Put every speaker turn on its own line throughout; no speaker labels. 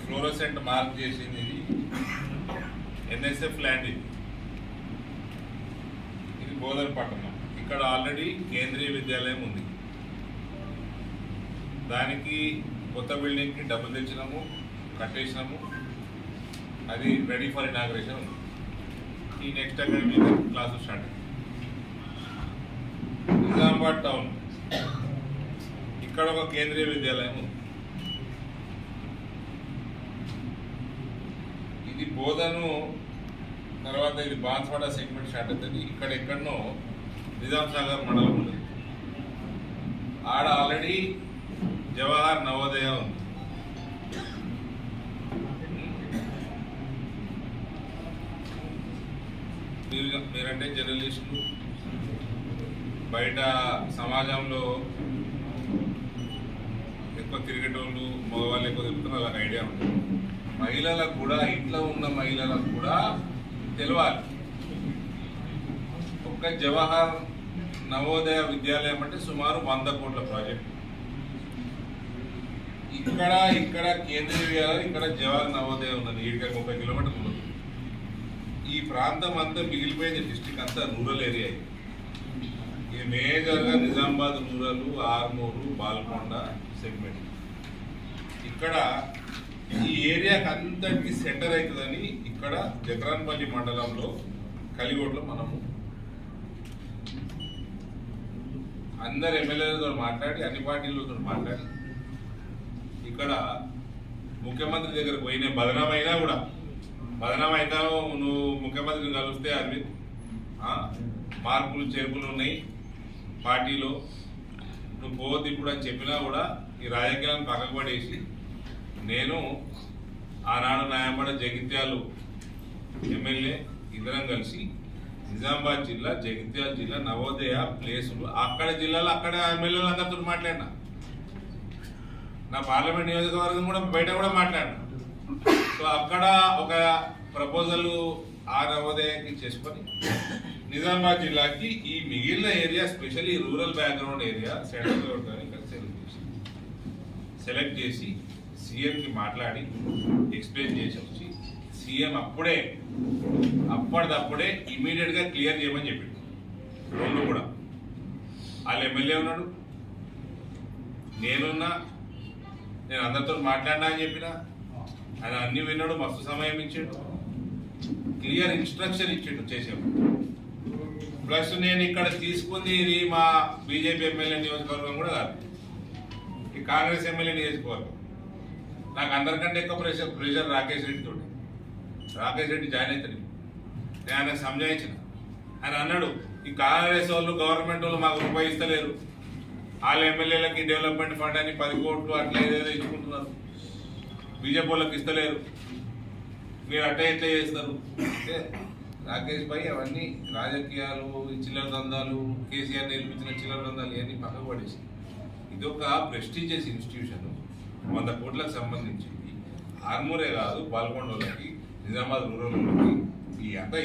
Fluorescent mark చేసింది ఇది NSF land. ఇది బోధన పట్టణం. ఇక్కడ ఆల్రెడీ కేంద్రీయ విద్యాలయం ఉంది. దానికి కొత్త బిల్డింగ్కి డబ్బులు తెచ్చినాము, కట్టేసినాము. అది రెడీ ఫర్ ఇనాగ్రేషన్ ఉంది. ఈ next academic class start. Nizamabad town, ఇక్కడ ఒక కేంద్రీయ విద్యాలయం ఉంది. ఇది బోధను తర్వాత ఇది బాన్స్వాడ సెగ్మెంట్ స్టార్ట్ అవుతుంది. ఇక్కడ ఎక్కడనో నిజాం సాగర్ మండలం ఉంది. ఆడ ఆల్రెడీ జవహర్ నవోదయ ఉంది. మీరంటే జర్నలిస్టులు, బయట సమాజంలో ఎక్కువ తిరిగేటోళ్ళు, మగవాళ్ళు ఎక్కువ తిరుగుతున్న వాళ్ళకి ఐడియా ఉంటుంది. మహిళలకు కూడా, ఇంట్లో ఉన్న మహిళలకు కూడా తెలియాలి. ఒక్క జవహర్ నవోదయ విద్యాలయం అంటే సుమారు 100 కోట్ల ప్రాజెక్ట్. ఇక్కడ కేంద్రీయ విద్యాలయం, ఇక్కడ జవహర్ నవోదయ ఉన్నది. 30 కిలోమీటర్లు ఉన్నది. ఈ ప్రాంతం అంతా మిగిలిపోయింది. డిస్ట్రిక్ట్ అంతా రూరల్ ఏరియా. ఇది మేజర్గా నిజామాబాద్ రూరల్, ఆర్మూరు, బాల్కొండ సెగ్మెంట్. ఇక్కడ ఈ ఏరియాకి అంతటికి సెంటర్ అవుతుందని ఇక్కడ జగరాన్పల్లి మండలంలో కలిగోడ్లో మనము అందరు ఎమ్మెల్యేలతో మాట్లాడి, అన్ని పార్టీలతో మాట్లాడి, ఇక్కడ ముఖ్యమంత్రి దగ్గరకు పోయిన బదనామైనా కూడా, బదనాం అవుతాను నువ్వు ముఖ్యమంత్రిని కలిస్తే అరవింద్ మార్పులు చేర్పులు ఉన్నాయి పార్టీలో, నువ్వు పోవద్దు ఇప్పుడు అని చెప్పినా కూడా ఈ రాజకీయాలను పక్కకు పడేసి నేను ఆనాడు నాయమ్మడ జగిత్యాల ఎమ్మెల్యే ఇద్దరం కలిసి నిజామాబాద్ జిల్లా, జగిత్యాల జిల్లా నవోదయ ప్లేసులు అక్కడ జిల్లాలో అక్కడ ఎమ్మెల్యేలు అందరితో మాట్లాడినా. నా పార్లమెంట్ నియోజకవర్గం కూడా బయట కూడా మాట్లాడినా. సో అక్కడ ఒక ప్రపోజల్ ఆ నవోదయకి చేసుకొని నిజామాబాద్ జిల్లాకి ఈ మిగిలిన area, specially rural background area central ఇక్కడ సెలెక్ట్ చేసి సీఎంకి మాట్లాడి ఎక్స్ప్లెయిన్ చేసి వచ్చి సీఎం అప్పటిదప్పుడే ఇమీడియట్గా క్లియర్ చేయమని చెప్పిండు. రెండు కూడా వాళ్ళ ఎమ్మెల్యే ఉన్నాడు, నేనున్నా, నేను అందరితో మాట్లాడినా అని చెప్పిన. ఆయన అన్ని విన్నాడు, మస్తు సమయం ఇచ్చాడు, క్లియర్ ఇన్స్ట్రక్షన్ ఇచ్చిండు చేసాము. ప్లస్ నేను ఇక్కడ తీసుకుంది ఇది మా బీజేపీ ఎమ్మెల్యే నియోజకవర్గం కూడా కాదు, ఈ కాంగ్రెస్ ఎమ్మెల్యే నియోజకవర్గం. నాకు అందరికంటే ఎక్కువ ప్రెషర్ రాకేష్ రెడ్డితో. రాకేష్ రెడ్డి జాయిన్ అవుతాడు. నేను ఆయనకు సంజాయించిన. ఆయన అన్నాడు, ఈ కాంగ్రెస్ వాళ్ళు, గవర్నమెంట్ వాళ్ళు మాకు రూపాయి ఇస్తలేరు, వాళ్ళ ఎమ్మెల్యేలకి డెవలప్మెంట్ ఫండ్ అని 10 కోట్లు అట్లా ఏదేదో ఇచ్చుకుంటున్నారు, బీజేపీ వాళ్ళకి ఇస్తలేరు, మీరు అట్లా ఎట్లా చేస్తారు అంటే, రాకేష్ భాయ్ అవన్నీ రాజకీయాలు, చిల్లర దందాలు, కేసీఆర్ నేర్పించిన చిల్లర దందాలు ఇవన్నీ పక్కకు పడేసి ఇది ఒక ప్రెస్టీజియస్ ఇన్స్టిట్యూషన్, 100 కోట్లకు సంబంధించింది. ఆర్మూరే కాదు, బాల్కొండలకి, నిజామాబాద్ రూరల్ వాళ్ళకి, ఈ అంతా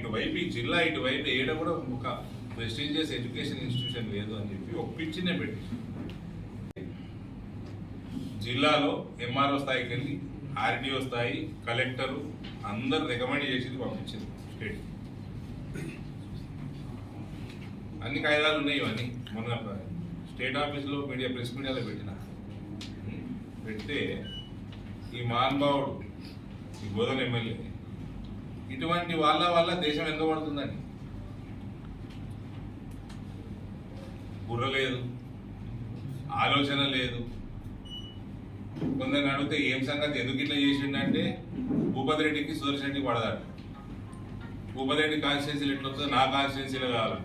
ఇటువైపు ఈ జిల్లా ఇటువైపు ఏడ కూడా ఒక ప్రెస్టీజియస్ ఎడ్యుకేషన్ ఇన్స్టిట్యూషన్ లేదు అని చెప్పి ఒప్పించినే పెట్టి జిల్లాలో ఎంఆర్ఓ స్థాయికి వెళ్ళి ఆర్డీఓ స్థాయి, కలెక్టరు అందరు రికమెండ్ చేసి పంపించింది స్టేట్. అన్ని కాయిదాలు ఉన్నాయి ఇవన్నీ. మొన్న స్టేట్ ఆఫీస్లో ప్రెస్ మీడియాలో పెడితే ఈ మహానుభావుడు, ఈ బోధన ఎమ్మెల్యే, ఇటువంటి వాళ్ళ దేశం ఎంత పడుతుందండి? బుర్ర లేదు, ఆలోచన లేదు. కొందరిని అడిగితే ఏం సంగతి, ఎందుకు ఇట్లా చేసిండంటే భూపతి రెడ్డికి సుదర్శన్ రెడ్డికి పడదాడు. భూపతి రెడ్డి కాన్స్టిట్యున్సీలు ఎట్లా వస్తుందో నా కాన్స్టిట్యున్సీలో కావాలి.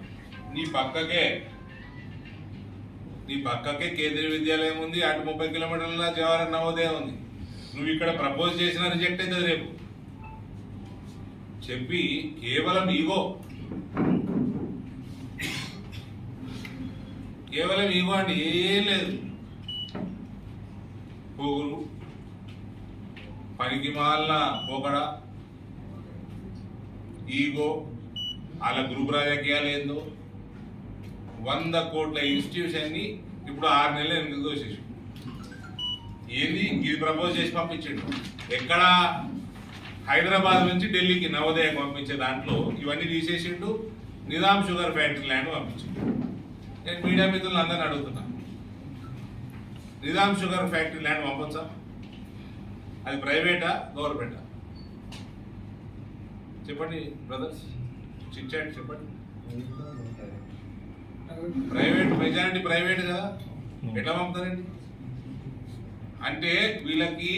నీ పక్కకే కేంద్రీయ విద్యాలయం ఉంది, అటు 30 కిలోమీటర్ల జవహర్ నవోదయ ఉంది. నువ్వు ఇక్కడ ప్రపోజ్ చేసినా రిజెక్ట్ అవుతుంది రేపు చెప్పి. కేవలం ఈగో అండి, ఏం లేదు. పోగులు, పనికి మాలిన పోకడా, ఈగో, వాళ్ళ గ్రూప్ రాజకీయాలు ఏందో. 100 కోట్ల ఇన్స్టిట్యూషన్ని ఇప్పుడు 6 నెలలు వెనుకకు తోసేసి ఏంది ఇది ప్రపోజ్ చేసి పంపించిండు. ఎక్కడ హైదరాబాద్ నుంచి ఢిల్లీకి నవోదయకు పంపించే దాంట్లో ఇవన్నీ తీసేసిండు. నిజాం షుగర్ ఫ్యాక్టరీ ల్యాండ్ పంపించిండు. నేను మీడియా మిత్రులను అందరిని అడుగుతున్నా, నిజాం షుగర్ ఫ్యాక్టరీ ల్యాండ్ పంపొచ్చా? అది ప్రైవేటా గవర్నమెంటా? చెప్పండి బ్రదర్స్, చిట్ చాట్ చెప్పండి. ప్రైవేట్, మెజారిటీ ప్రైవేట్ కదా, ఎట్లా పంపుతారండి? అంటే వీళ్ళకి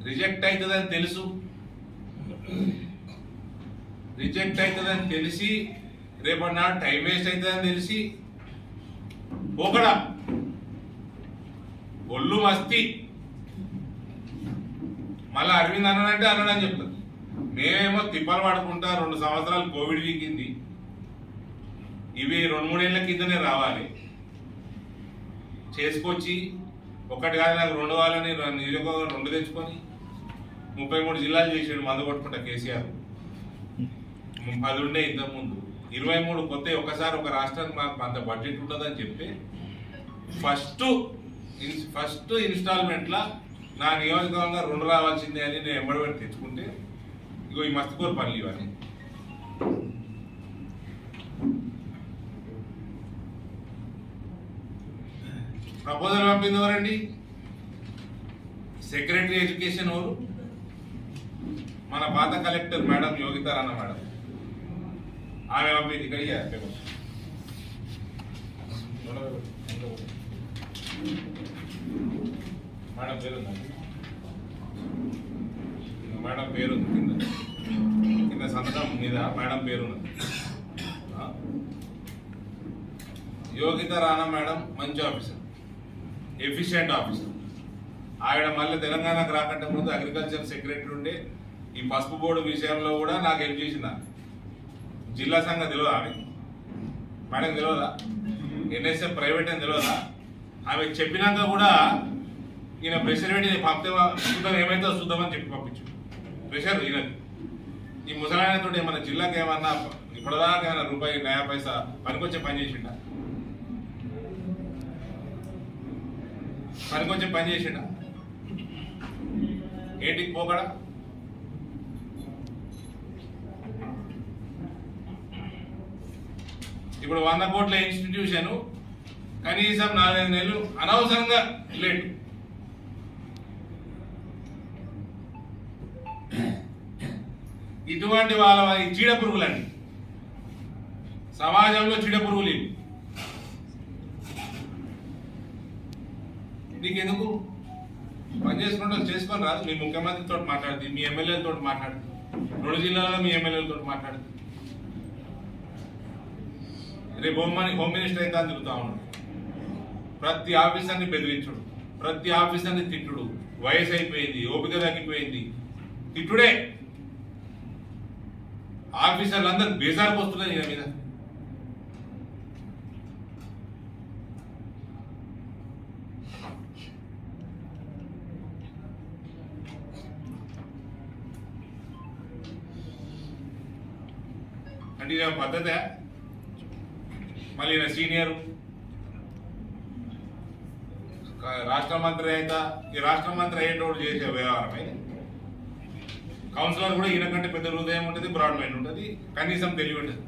రిజెక్ట్ అవుతుందని తెలుసు, రిజెక్ట్ అవుతుందని తెలిసి రేపటి నాడు టైం వేస్ట్ అవుతుందని తెలిసి పోకడా ఒళ్ళు మస్తి మళ్ళీ అరవింద్ అన్నాడంటే అన్నాడని చెప్తారు. మేమేమో తిప్పలు పడుకుంటా 2 సంవత్సరాలు కోవిడ్ వీకింది, ఇవి 2-3 ఏళ్ల కిందనే రావాలి చేసుకొచ్చి, ఒకటి కాదు నాకు 2 కావాలని నియోజకవర్గం 2 తెచ్చుకొని 33 జిల్లాలు చేసాడు మందు కొట్టుకుంటా కేసీఆర్. 10 ఉండే ఇంతకుముందు 23 కొత్త, ఒకసారి ఒక రాష్ట్రానికి మాకు అంత బడ్జెట్ ఉండదని చెప్పి ఫస్ట్ ఇన్స్టాల్మెంట్లా నా నియోజకవర్గంగా 2 రావాల్సిందే అని నేను ఎంబడబెట్టి తెచ్చుకుంటే ఇగో ఈ మస్తుకోరు పనులు ఇవన్నీ. ప్రపోజల్ పంపింది ఎవరండి? సెక్రటరీ ఎడ్యుకేషన్ ఎవరు? మన పాత collector madam Yogita Rana madam. ఆమె పంపింది. ఇక్కడ మేడం పేరుందండి, మేడం పేరుంది కింద సంతకం మీద మేడం పేరున్నది. యోగితా రాణా మేడం మంచి ఆఫీసర్, ఎఫిషియెంట్ ఆఫీసర్. ఆవిడ మళ్ళీ తెలంగాణకు రాకంటే ముందు అగ్రికల్చర్ సెక్రటరీ ఉండే ఈ పసుపు బోర్డు విషయంలో కూడా నాకు హెల్ప్ చేసింది. జిల్లా సంఘం తెలియదా ఆమె? మేడం తెలియదా? ఎన్ఎస్ఎఫ్ ప్రైవేట్ అని తెలియదా? ఆమె చెప్పినాక కూడా ఈయన ప్రెషర్ పెట్టి పంపితే చూద్దాం ఏమైతే చూద్దామని చెప్పి పంపించు. ప్రెషర్ ఈయనది. ఈ ముసలాయనతో ఏమన్నా జిల్లాకి ఏమన్నా ఇప్పటిదాకా ఏమైనా రూపాయి 9 పైసా పనికొచ్చే పని చేసిండా? పనికొచ్చే పని చేసిండా? ఏంటికి పోకడా? ఇప్పుడు 100 కోట్ల ఇన్స్టిట్యూషన్ కనీసం 4-5 నెలలు అనవసరంగా లేటు. ఇటువంటి వాళ్ళ చీడ పురుగులండి, సమాజంలో చీడ పురుగులు. నీకెందుకు పని చేసుకుంటే చేసుకొని రాదు? మీ ముఖ్యమంత్రితో మాట్లాడుతుంది, మీ ఎమ్మెల్యేలతో మాట్లాడుతుంది, 2 జిల్లాలలో మీ ఎమ్మెల్యేలతో మాట్లాడుతుంది. రేపు హోమ్ మినిస్టర్ అయితే అని తిరుగుతా ఉన్నాడు. ప్రతి ఆఫీసర్ని బెదిరించుడు, ప్రతి ఆఫీసర్ని తిట్టుడు. వయసు అయిపోయింది, ఓపిక తగ్గిపోయింది, తిట్టుడే. ఆఫీసర్లు అందరు బేజారుకు వస్తున్నాయి ఈయన మీద. అంటే ఇది పద్ధతే? మళ్ళీ ఈయన సీనియరు రాష్ట్ర మంత్రి అయితే ఈ రాష్ట్ర మంత్రి అయ్యేటోడు చేసే వ్యవహారమే. కౌన్సిలర్ కూడా ఈయనకంటే పెద్ద హృదయం ఉంటుంది, బ్రాడ్ మైండ్ ఉంటుంది, కనీసం తెలివి ఉంటుంది.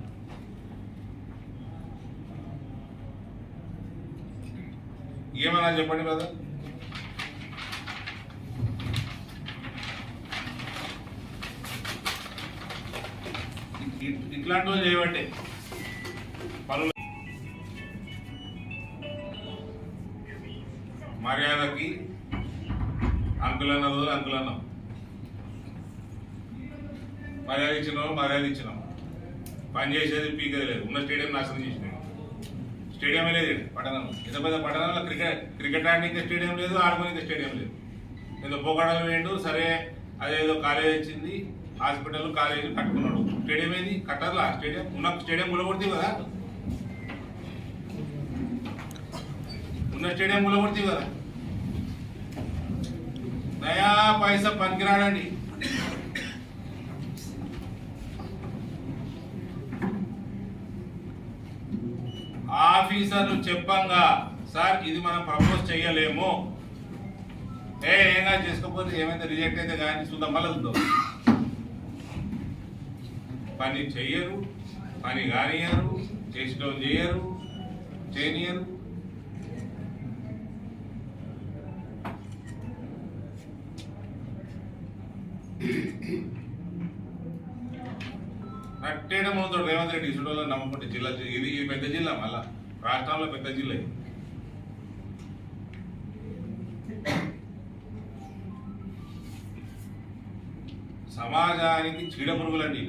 ఏమన్నా చెప్పండి కదా. ఇట్లాంటివి చేయబట్టే పనులు. మర్యాదకి అంకులన్నదో అంకులన్నాం, మర్యాద ఇచ్చినాం. పని చేసేది పీకేది లేదు. ఉన్న స్టేడియం నాశనం చేసినాయి. స్టేడియమే లేదు పట్టణంలో. ఇంత పెద్ద పట్టణంలో క్రికెట్ ఆడడానికి స్టేడియం లేదు, ఆడుకోనికి స్టేడియం లేదు. ఏదో పోకడలు వేయండు. సరే అదేదో కాలేజ్ వచ్చింది, హాస్పిటల్ కాలేజీ కట్టుకున్నాడు. స్టేడియం ఏది? కట్టాలా స్టేడియం? ఉన్న స్టేడియం గులగొడుతుంది కదా, ఉన్న స్టేడియం గులగొడుతుంది కదా. నయా పైసా పనికిరాడండి. ఆఫీసర్లు చెప్పంగా సార్ ఇది మనం ప్రపోజ్ చేయలేము, ఏంగా చేసుకోకపోతే ఏమైతే రిజెక్ట్ అయితే కానీ చూద్దాం మళ్ళీ చూద్దాం. పని చెయ్యరు, పని కానియరు, చేసడం చేయరు, చేయనియరు. నట్టేయడం అవుతాడు రేవంత్ రెడ్డి ఇసుడలో నమ్మకుంటే జిల్లా ఇది పెద్ద జిల్లా, మళ్ళా రాష్ట్రంలో పెద్ద జిల్లా ఇది. సమాజానికి చీడపురుగులండి.